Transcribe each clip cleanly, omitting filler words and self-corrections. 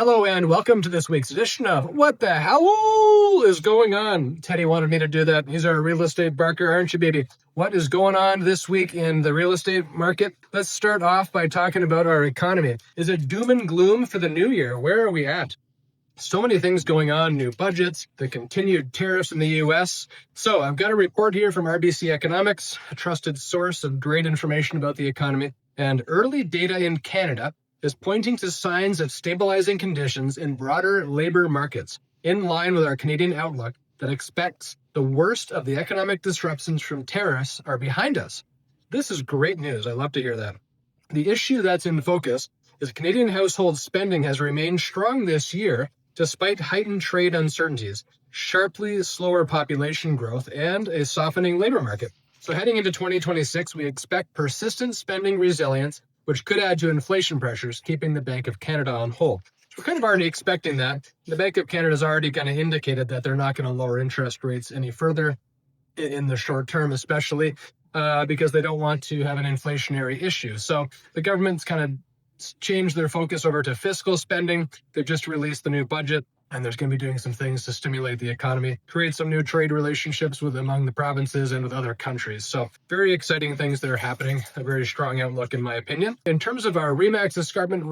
Hello and welcome to this week's edition of What the Howell is going on? Teddy wanted me to do that. He's our real estate barker, aren't you, baby? What is going on this week in the real estate market? Let's start off by talking about our economy. Is it doom and gloom for the new year? Where are we at? So many things going on, new budgets, the continued tariffs in the U.S. So I've got a report here from RBC Economics, a trusted source of great information about the economy, and early data in Canada is pointing to signs of stabilizing conditions in broader labor markets, in line with our Canadian outlook that expects the worst of the economic disruptions from tariffs are behind us. This is great news. I love to hear that. The issue that's in focus is Canadian household spending has remained strong this year, despite heightened trade uncertainties, sharply slower population growth, and a softening labor market. So heading into 2026, we expect persistent spending resilience, which could add to inflation pressures, keeping the Bank of Canada on hold. We're kind of already expecting that. The Bank of Canada has already kind of indicated that they're not going to lower interest rates any further in the short term, especially because they don't want to have an inflationary issue. So the government's kind of changed their focus over to fiscal spending. They've just released the new budget, and there's going to be doing some things to stimulate the economy, create some new trade relationships among the provinces and with other countries. So very exciting things that are happening, a very strong outlook in my opinion. In terms of our Escarpment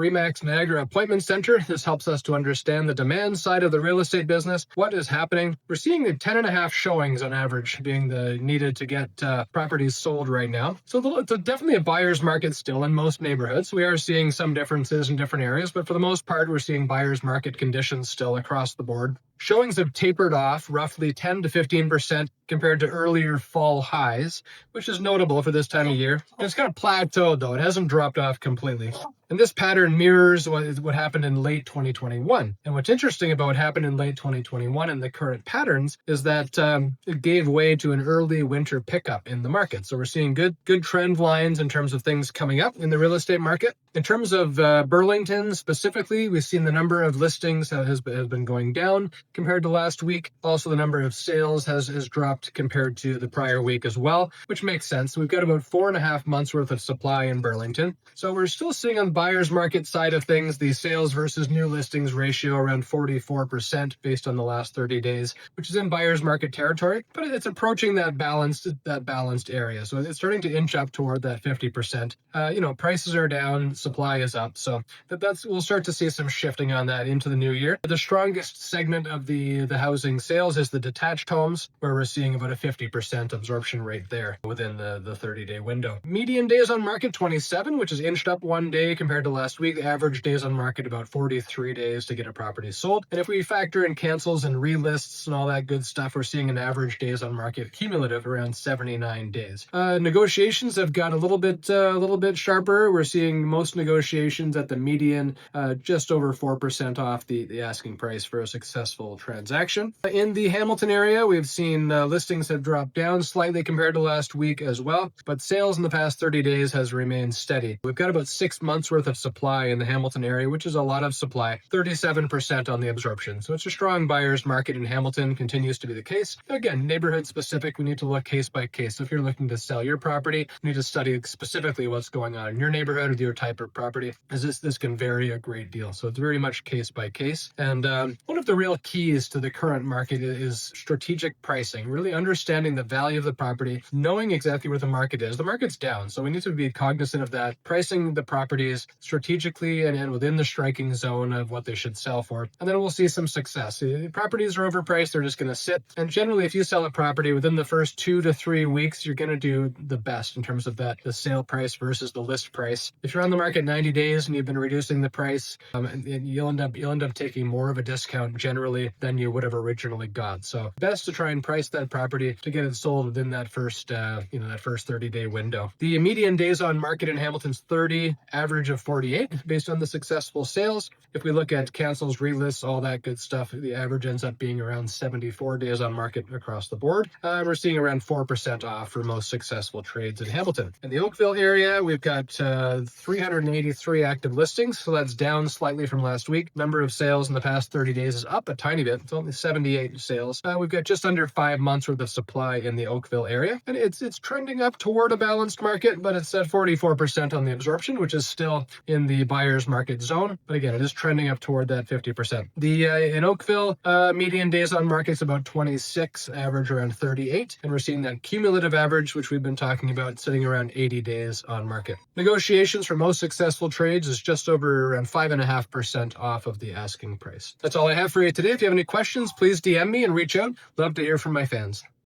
Niagara Appointment Centre, this helps us to understand the demand side of the real estate business. What is happening? We're seeing the 10.5 showings on average being the needed to get properties sold right now. So it's definitely a buyer's market still in most neighborhoods. We are seeing some differences in different areas, but for the most part, we're seeing buyer's market conditions still across the board. Showings have tapered off roughly 10 to 15% compared to earlier fall highs, which is notable for this time of year. And it's kind of plateaued though. It hasn't dropped off completely. And this pattern mirrors what happened in late 2021. And what's interesting about what happened in late 2021 and the current patterns is that it gave way to an early winter pickup in the market. So we're seeing good trend lines in terms of things coming up in the real estate market. In terms of Burlington specifically, we've seen the number of listings has been going down compared to last week. Also, the number of sales has dropped compared to the prior week as well, which makes sense. We've got about 4.5 months worth of supply in Burlington. So we're still seeing on the buyer's market side of things, the sales versus new listings ratio around 44% based on the last 30 days, which is in buyer's market territory, but it's approaching that balanced area. So it's starting to inch up toward that 50%. Prices are down, supply is up. So we'll start to see some shifting on that into the new year. The strongest segment of the housing sales is the detached homes, where we're seeing about a 50% absorption rate there within the 30-day window. Median days on market 27, which is inched up 1 day compared to last week. The average days on market about 43 days to get a property sold. And if we factor in cancels and relists and all that good stuff, we're seeing an average days on market cumulative around 79 days. Negotiations have got a little bit sharper. We're seeing most negotiations at the median just over 4% off the asking price for a successful transaction. In the Hamilton area, we've seen listings have dropped down slightly compared to last week as well, but sales in the past 30 days has remained steady. We've got about 6 months worth of supply in the Hamilton area, which is a lot of supply, 37% on the absorption. So it's a strong buyer's market in Hamilton, continues to be the case. Again, neighborhood specific, we need to look case by case. So if you're looking to sell your property, you need to study specifically what's going on in your neighborhood with your type of property, as this can vary a great deal. So it's very much case by case. And one of the real keys to the current market is strategic pricing, really understanding the value of the property, knowing exactly where the market is. The market's down, so we need to be cognizant of that, pricing the properties strategically and within the striking zone of what they should sell for. And then we'll see some success. If properties are overpriced, they're just going to sit. And generally, if you sell a property within the first 2 to 3 weeks, you're going to do the best in terms of the sale price versus the list price. If you're on the market 90 days and you've been reducing the price, you'll end up taking more of a discount generally than you would have originally got. So best to try and price that property to get it sold within that first 30-day window. The median days on market in Hamilton's 30, average of 48 based on the successful sales. If we look at cancels, relists, all that good stuff, the average ends up being around 74 days on market across the board. We're seeing around 4% off for most successful trades in Hamilton. In the Oakville area, we've got 383 active listings, so that's down slightly from last week. Number of sales in the past 30 days is up a tiny bit. It's only 78 sales. We've got just under 5 months worth of supply in the Oakville area, and it's trending up toward a balanced market, but it's at 44% on the absorption, which is still still in the buyer's market zone, but again, it is trending up toward that 50%. The in Oakville, median days on market is about 26, average around 38, and we're seeing that cumulative average, which we've been talking about, sitting around 80 days on market. Negotiations for most successful trades is just over around 5.5% off of the asking price. That's all I have for you today. If you have any questions, please DM me and reach out. Love to hear from my fans.